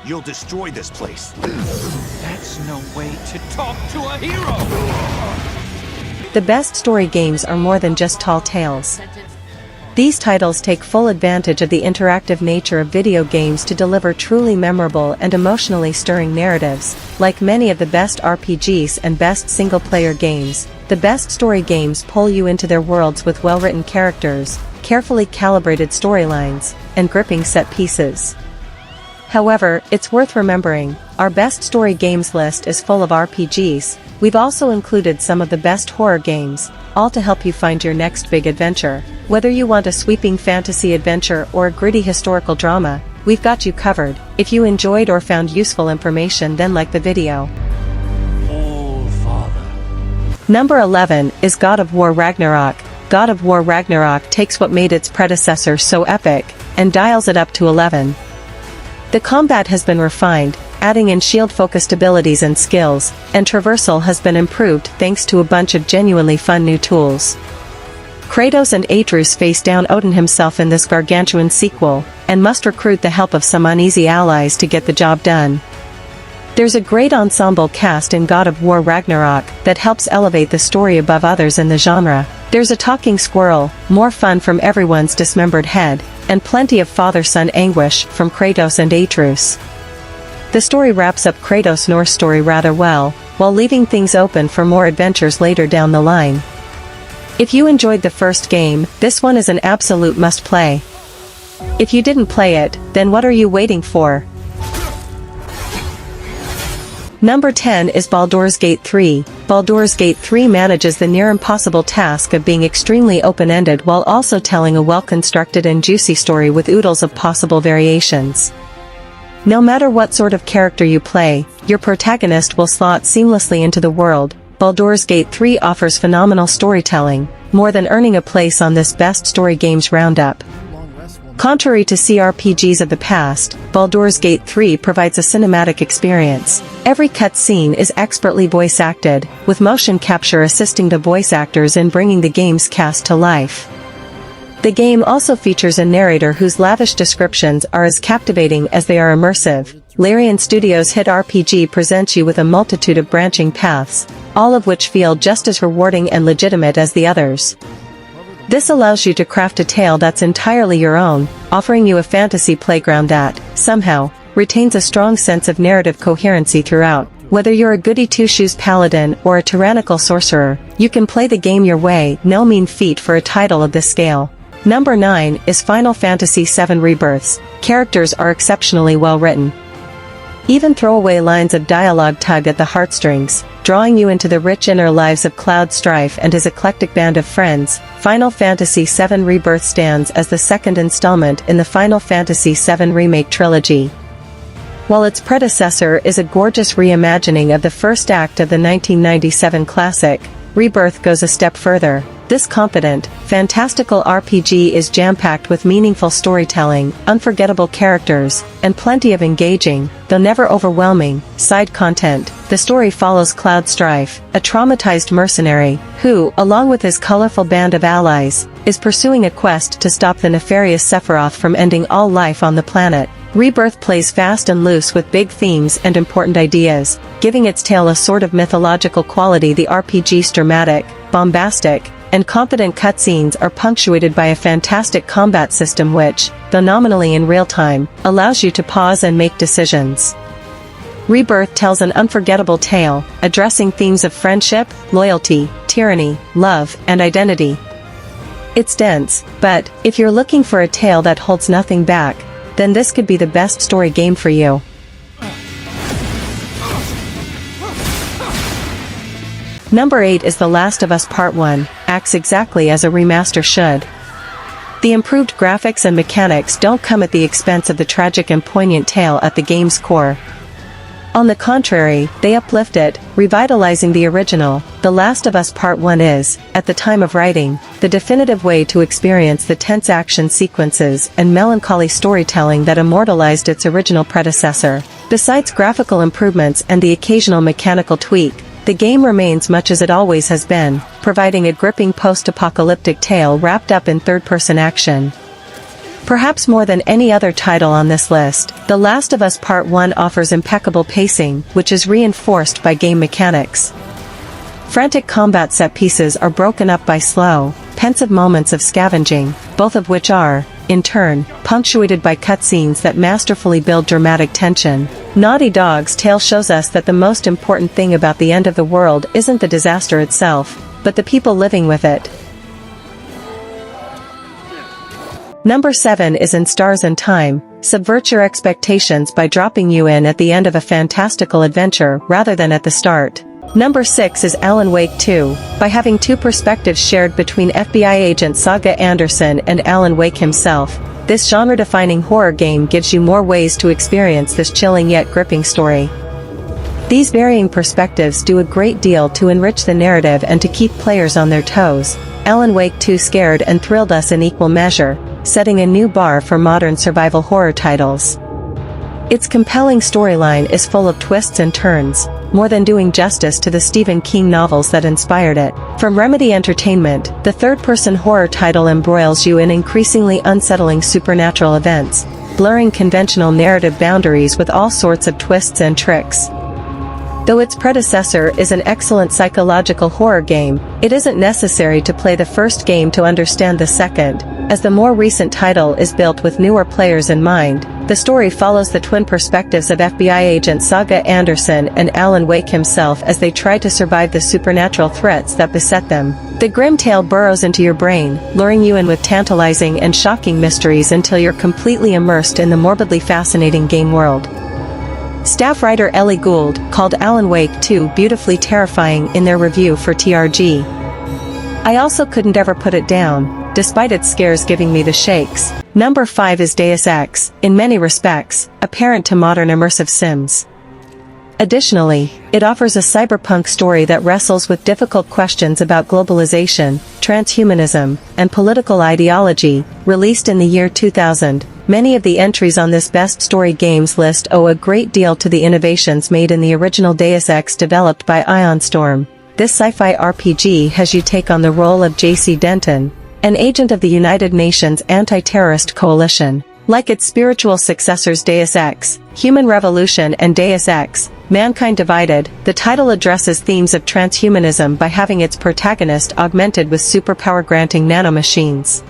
You'll destroy this place. That's no way to talk to a hero! The best story games are more than just tall tales. These titles take full advantage of the interactive nature of video games to deliver truly memorable and emotionally stirring narratives. Like many of the best RPGs and best single-player games, the best story games pull you into their worlds with well-written characters, carefully calibrated storylines, and gripping set pieces. However, it's worth remembering, our best story games list is full of RPGs. We've also included some of the best horror games, all to help you find your next big adventure. Whether you want a sweeping fantasy adventure or a gritty historical drama, we've got you covered. If you enjoyed or found useful information, then like the video. All Father. Number 11 is God of War Ragnarok. God of War Ragnarok takes what made its predecessor so epic, and dials it up to 11. The combat has been refined, adding in shield-focused abilities and skills, and traversal has been improved thanks to a bunch of genuinely fun new tools. Kratos and Atreus face down Odin himself in this gargantuan sequel, and must recruit the help of some uneasy allies to get the job done. There's a great ensemble cast in God of War Ragnarok that helps elevate the story above others in the genre. There's a talking squirrel, more fun from everyone's dismembered head, and plenty of father-son anguish from Kratos and Atreus. The story wraps up Kratos' Norse story rather well, while leaving things open for more adventures later down the line. If you enjoyed the first game, this one is an absolute must-play. If you didn't play it, then what are you waiting for? Number 10 is Baldur's Gate 3. Baldur's Gate 3 manages the near-impossible task of being extremely open-ended while also telling a well-constructed and juicy story with oodles of possible variations. No matter what sort of character you play, your protagonist will slot seamlessly into the world. Baldur's Gate 3 offers phenomenal storytelling, more than earning a place on this Best Story Games roundup. Contrary to CRPGs of the past, Baldur's Gate 3 provides a cinematic experience. Every cutscene is expertly voice-acted, with motion capture assisting the voice actors in bringing the game's cast to life. The game also features a narrator whose lavish descriptions are as captivating as they are immersive. Larian Studios' hit RPG presents you with a multitude of branching paths, all of which feel just as rewarding and legitimate as the others. This allows you to craft a tale that's entirely your own, offering you a fantasy playground that, somehow, retains a strong sense of narrative coherency throughout. Whether you're a goody-two-shoes paladin or a tyrannical sorcerer, you can play the game your way, no mean feat for a title of this scale. Number 9 is Final Fantasy VII Rebirths. Characters are exceptionally well written. Even throwaway lines of dialogue tug at the heartstrings, drawing you into the rich inner lives of Cloud Strife and his eclectic band of friends. Final Fantasy VII Rebirth stands as the second installment in the Final Fantasy VII Remake trilogy. While its predecessor is a gorgeous reimagining of the first act of the 1997 classic, Rebirth goes a step further. This competent, fantastical RPG is jam-packed with meaningful storytelling, unforgettable characters, and plenty of engaging, though never overwhelming, side content. The story follows Cloud Strife, a traumatized mercenary, who, along with his colorful band of allies, is pursuing a quest to stop the nefarious Sephiroth from ending all life on the planet. Rebirth plays fast and loose with big themes and important ideas, giving its tale a sort of mythological quality. The RPG's dramatic, bombastic, and competent cutscenes are punctuated by a fantastic combat system which, though nominally in real time, allows you to pause and make decisions. Rebirth tells an unforgettable tale, addressing themes of friendship, loyalty, tyranny, love, and identity. It's dense, but, if you're looking for a tale that holds nothing back, then this could be the best story game for you. Number 8 is The Last of Us Part 1, acts exactly as a remaster should. The improved graphics and mechanics don't come at the expense of the tragic and poignant tale at the game's core. On the contrary, they uplift it, revitalizing the original. The Last of Us Part 1 is, at the time of writing, the definitive way to experience the tense action sequences and melancholy storytelling that immortalized its original predecessor. Besides graphical improvements and the occasional mechanical tweak, the game remains much as it always has been, providing a gripping post-apocalyptic tale wrapped up in third-person action. Perhaps more than any other title on this list, The Last of Us Part 1 offers impeccable pacing, which is reinforced by game mechanics. Frantic combat set pieces are broken up by slow, pensive moments of scavenging, both of which are, in turn, punctuated by cutscenes that masterfully build dramatic tension. Naughty Dog's tale shows us that the most important thing about the end of the world isn't the disaster itself, but the people living with it. Number 7 is In Stars and Time. Subvert your expectations by dropping you in at the end of a fantastical adventure rather than at the start. Number 6 is Alan Wake 2. By having two perspectives shared between FBI agent Saga Anderson and Alan Wake himself, this genre-defining horror game gives you more ways to experience this chilling yet gripping story. These varying perspectives do a great deal to enrich the narrative and to keep players on their toes. Alan Wake 2 scared and thrilled us in equal measure, setting a new bar for modern survival horror titles. Its compelling storyline is full of twists and turns, more than doing justice to the Stephen King novels that inspired it. From Remedy Entertainment, the third-person horror title embroils you in increasingly unsettling supernatural events, blurring conventional narrative boundaries with all sorts of twists and tricks. Though its predecessor is an excellent psychological horror game, it isn't necessary to play the first game to understand the second, as the more recent title is built with newer players in mind. The story follows the twin perspectives of FBI agent Saga Anderson and Alan Wake himself as they try to survive the supernatural threats that beset them. The grim tale burrows into your brain, luring you in with tantalizing and shocking mysteries until you're completely immersed in the morbidly fascinating game world. Staff writer Ellie Gould called Alan Wake 2 beautifully terrifying in their review for TRG. I also couldn't ever put it down, despite its scares giving me the shakes. Number 5 is Deus Ex, in many respects, a parent to modern immersive sims. Additionally, it offers a cyberpunk story that wrestles with difficult questions about globalization, transhumanism, and political ideology. Released in the year 2000, many of the entries on this Best Story Games list owe a great deal to the innovations made in the original Deus Ex developed by Ion Storm. This sci-fi RPG has you take on the role of J.C. Denton, an agent of the United Nations Anti-Terrorist Coalition. Like its spiritual successors Deus Ex, Human Revolution and Deus Ex, Mankind Divided, the title addresses themes of transhumanism by having its protagonist augmented with superpower-granting nanomachines.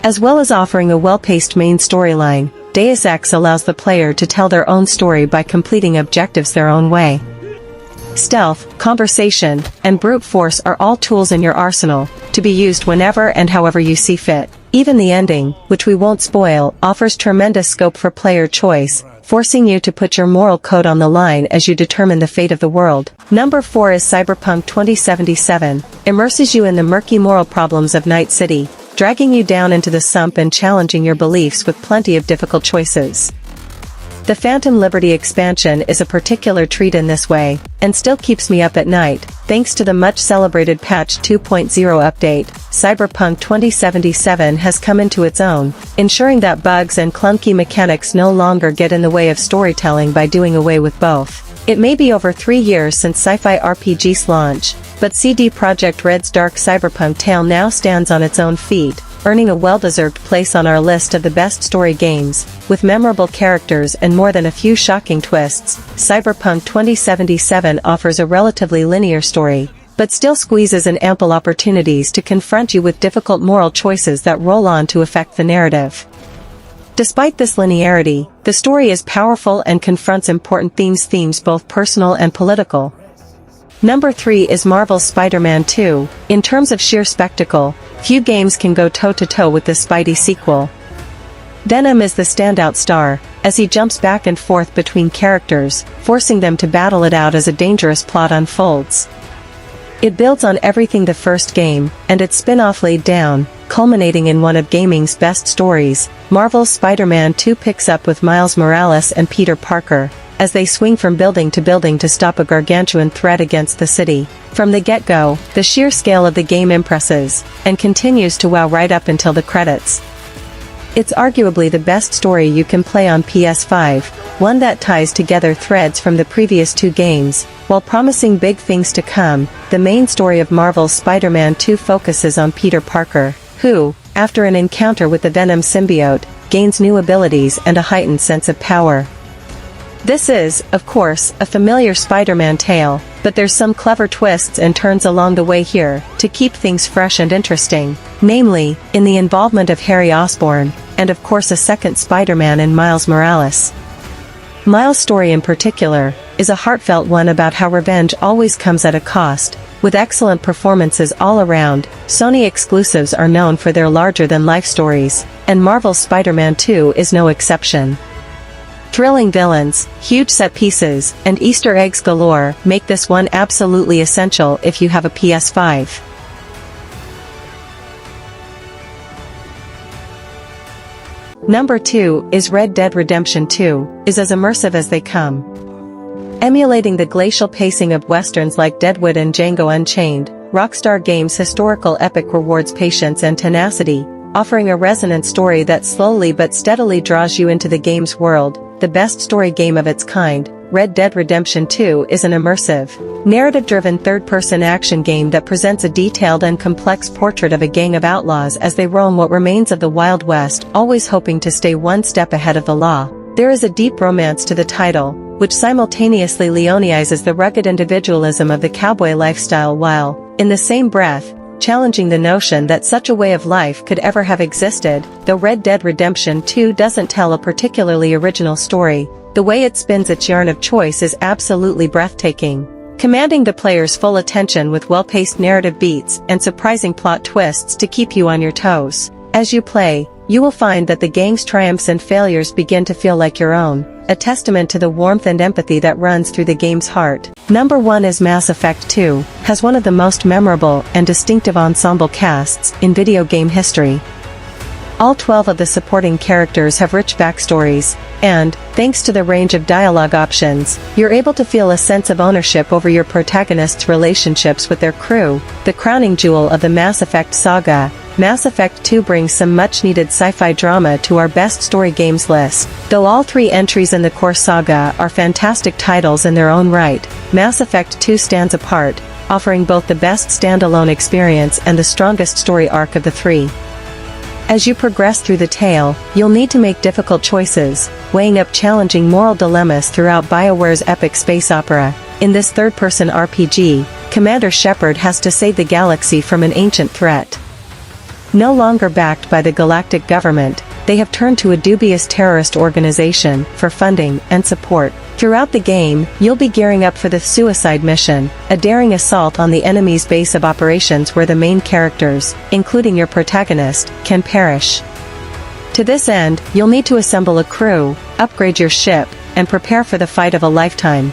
As well as offering a well-paced main storyline, Deus Ex allows the player to tell their own story by completing objectives their own way. Stealth, conversation, and brute force are all tools in your arsenal, to be used whenever and however you see fit. Even the ending, which we won't spoil, offers tremendous scope for player choice, forcing you to put your moral code on the line as you determine the fate of the world. Number 4 is Cyberpunk 2077, immerses you in the murky moral problems of Night City, dragging you down into the sump and challenging your beliefs with plenty of difficult choices. The Phantom Liberty expansion is a particular treat in this way, and still keeps me up at night, thanks to the much-celebrated patch 2.0 update. Cyberpunk 2077 has come into its own, ensuring that bugs and clunky mechanics no longer get in the way of storytelling by doing away with both. It may be over 3 years since Sci-Fi RPG's launch, but CD Projekt Red's dark cyberpunk tale now stands on its own feet, earning a well-deserved place on our list of the best story games. With memorable characters and more than a few shocking twists, Cyberpunk 2077 offers a relatively linear story, but still squeezes in ample opportunities to confront you with difficult moral choices that roll on to affect the narrative. Despite this linearity, the story is powerful and confronts important themes both personal and political. Number 3 is Marvel's Spider-Man 2. In terms of sheer spectacle, few games can go toe-to-toe with this Spidey sequel. Venom is the standout star, as he jumps back and forth between characters, forcing them to battle it out as a dangerous plot unfolds. It builds on everything the first game, and its spin-off laid down, culminating in one of gaming's best stories. Marvel's Spider-Man 2 picks up with Miles Morales and Peter Parker, as they swing from building to building to stop a gargantuan threat against the city. From the get-go, the sheer scale of the game impresses, and continues to wow right up until the credits. It's arguably the best story you can play on PS5, one that ties together threads from the previous 2 games. While promising big things to come, the main story of Marvel's Spider-Man 2 focuses on Peter Parker, who, after an encounter with the Venom symbiote, gains new abilities and a heightened sense of power. This is, of course, a familiar Spider-Man tale, but there's some clever twists and turns along the way here, to keep things fresh and interesting, namely, in the involvement of Harry Osborn, and of course a second Spider-Man in Miles Morales. Miles' story in particular, is a heartfelt one about how revenge always comes at a cost. With excellent performances all around, Sony exclusives are known for their larger-than-life stories, and Marvel's Spider-Man 2 is no exception. Thrilling villains, huge set pieces, and Easter eggs galore make this one absolutely essential if you have a PS5. Number 2 is Red Dead Redemption 2, is as immersive as they come. Emulating the glacial pacing of westerns like Deadwood and Django Unchained, Rockstar Games' historical epic rewards patience and tenacity, offering a resonant story that slowly but steadily draws you into the game's world. The best story game of its kind, Red Dead Redemption 2 is an immersive, narrative-driven third-person action game that presents a detailed and complex portrait of a gang of outlaws as they roam what remains of the Wild West, always hoping to stay one step ahead of the law. There is a deep romance to the title, which simultaneously leonizes the rugged individualism of the cowboy lifestyle while, in the same breath, challenging the notion that such a way of life could ever have existed. Though Red Dead Redemption 2 doesn't tell a particularly original story, the way it spins its yarn of choice is absolutely breathtaking, commanding the player's full attention with well-paced narrative beats and surprising plot twists to keep you on your toes. As you play, you will find that the gang's triumphs and failures begin to feel like your own, a testament to the warmth and empathy that runs through the game's heart. Number 1 is Mass Effect 2, has one of the most memorable and distinctive ensemble casts in video game history. All 12 of the supporting characters have rich backstories, and, thanks to the range of dialogue options, you're able to feel a sense of ownership over your protagonist's relationships with their crew. The crowning jewel of the Mass Effect saga, Mass Effect 2 brings some much-needed sci-fi drama to our best story games list. Though all 3 entries in the core saga are fantastic titles in their own right, Mass Effect 2 stands apart, offering both the best standalone experience and the strongest story arc of the 3. As you progress through the tale, you'll need to make difficult choices, weighing up challenging moral dilemmas throughout BioWare's epic space opera. In this third-person RPG, Commander Shepard has to save the galaxy from an ancient threat. No longer backed by the galactic government, they have turned to a dubious terrorist organization for funding and support. Throughout the game, you'll be gearing up for the Suicide Mission, a daring assault on the enemy's base of operations where the main characters, including your protagonist, can perish. To this end, you'll need to assemble a crew, upgrade your ship, and prepare for the fight of a lifetime.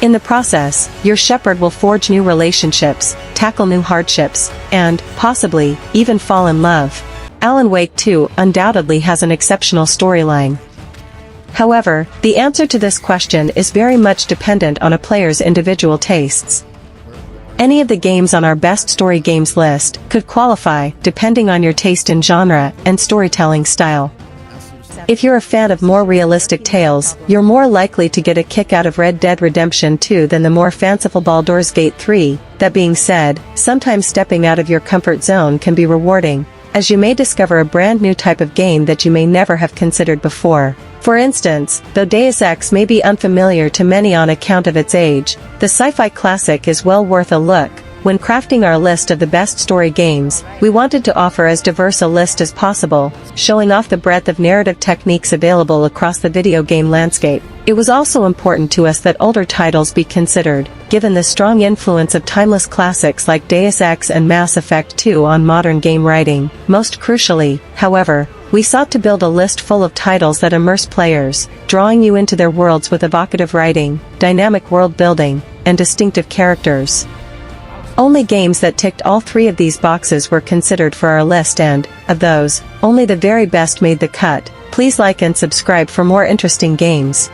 In the process, your Shepard will forge new relationships, tackle new hardships, and, possibly, even fall in love. Alan Wake 2 undoubtedly has an exceptional storyline. However, the answer to this question is very much dependent on a player's individual tastes. Any of the games on our best story games list could qualify, depending on your taste in genre and storytelling style. If you're a fan of more realistic tales, you're more likely to get a kick out of Red Dead Redemption 2 than the more fanciful Baldur's Gate 3. That being said, sometimes stepping out of your comfort zone can be rewarding, as you may discover a brand new type of game that you may never have considered before. For instance, though Deus Ex may be unfamiliar to many on account of its age, the sci-fi classic is well worth a look. When crafting our list of the best story games, we wanted to offer as diverse a list as possible, showing off the breadth of narrative techniques available across the video game landscape. It was also important to us that older titles be considered, given the strong influence of timeless classics like Deus Ex and Mass Effect 2 on modern game writing. Most crucially, however, we sought to build a list full of titles that immerse players, drawing you into their worlds with evocative writing, dynamic world building, and distinctive characters. Only games that ticked all 3 of these boxes were considered for our list, and, of those, only the very best made the cut. Please like and subscribe for more interesting games.